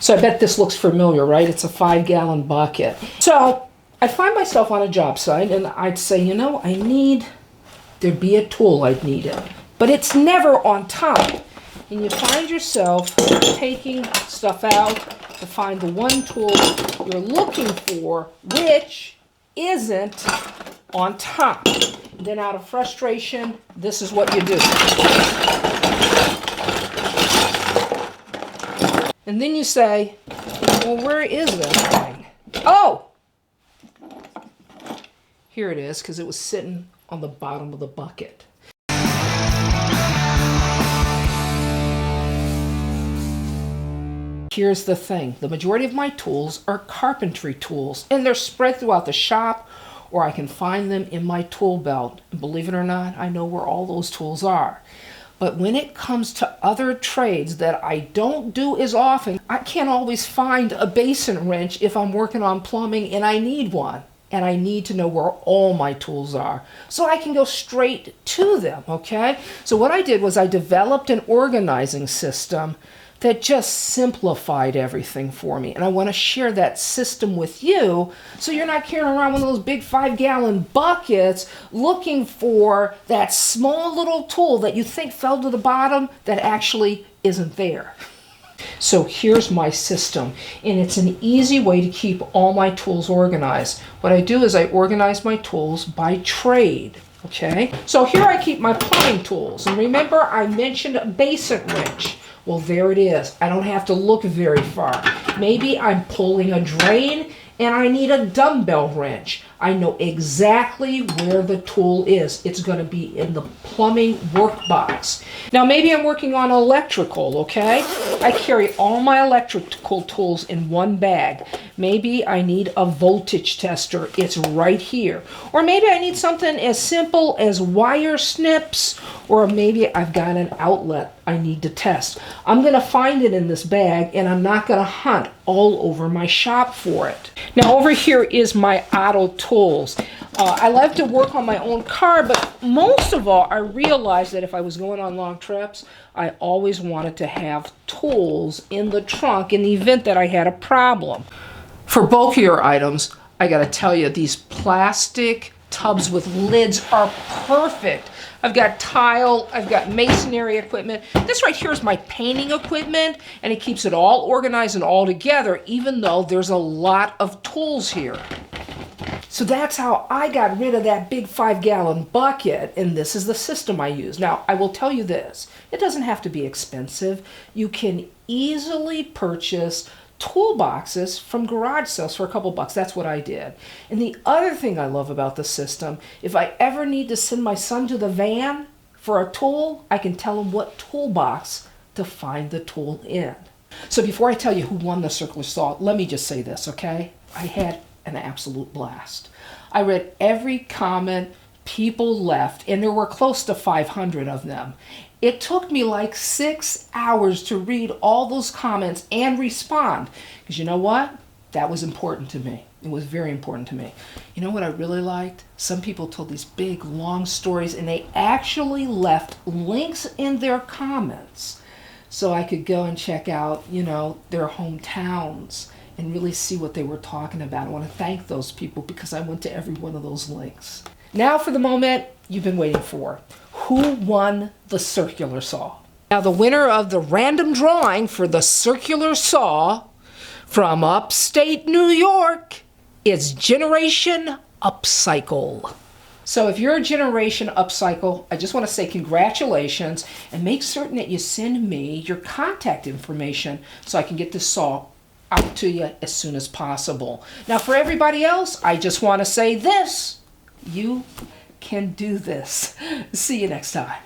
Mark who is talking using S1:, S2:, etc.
S1: So I bet this looks familiar, right? It's a 5-gallon bucket. So I'd find myself on a job site and I'd say, you know, there'd be a tool I'd need it. But it's never on top. And you find yourself taking stuff out to find the one tool you're looking for, which isn't on top. And then out of frustration, this is what you do. And then you say, well, where is that thing? Oh! Here it is, because it was sitting on the bottom of the bucket. Here's the thing. The majority of my tools are carpentry tools, and they're spread throughout the shop, or I can find them in my tool belt. And believe it or not, I know where all those tools are. But when it comes to other trades that I don't do as often, I can't always find a basin wrench if I'm working on plumbing and I need one. And I need to know where all my tools are so I can go straight to them, okay? So what I did was I developed an organizing system that just simplified everything for me. And I want to share that system with you so you're not carrying around one of those big 5-gallon buckets looking for that small little tool that you think fell to the bottom that actually isn't there. So here's my system, and it's an easy way to keep all my tools organized. What I do is I organize my tools by trade. Okay, so here I keep my plumbing tools. And remember, I mentioned a basin wrench. Well, there it is. I don't have to look very far. Maybe I'm pulling a drain and I need a dumbbell wrench. I know exactly where the tool is. It's going to be in the plumbing workbox. Now, maybe I'm working on electrical, okay? I carry all my electrical tools in one bag. Maybe I need a voltage tester. It's right here. Or maybe I need something as simple as wire snips, or maybe I've got an outlet I need to test. I'm going to find it in this bag, and I'm not going to hunt all over my shop for it. Now, over here is my auto tools. I love to work on my own car, but most of all, I realized that if I was going on long trips, I always wanted to have tools in the trunk in the event that I had a problem. For bulkier items, I got to tell you, these plastic tubs with lids are perfect. I've got tile, I've got masonry equipment. This right here is my painting equipment, and it keeps it all organized and all together, even though there's a lot of tools here. So that's how I got rid of that big 5-gallon bucket, and this is the system I use. Now, I will tell you this, it doesn't have to be expensive. You can easily purchase toolboxes from garage sales for a couple bucks. That's what I did. And the other thing I love about the system, if I ever need to send my son to the van for a tool, I can tell him what toolbox to find the tool in. So before I tell you who won the circular saw, let me just say this, okay? I had an absolute blast. I read every comment people left, and there were close to 500 of them. It took me like 6 hours to read all those comments and respond. Because you know what? That was important to me. It was very important to me. You know what I really liked? Some people told these big, long stories, and they actually left links in their comments so I could go and check out, you know, their hometowns and really see what they were talking about. I want to thank those people because I went to every one of those links. Now for the moment you've been waiting for. Who won the circular saw? Now the winner of the random drawing for the circular saw from upstate New York is Generation Upcycle. So if you're a Generation Upcycle, I just want to say congratulations, and make certain that you send me your contact information so I can get this saw out to you as soon as possible. Now for everybody else, I just want to say this. You can do this. See you next time.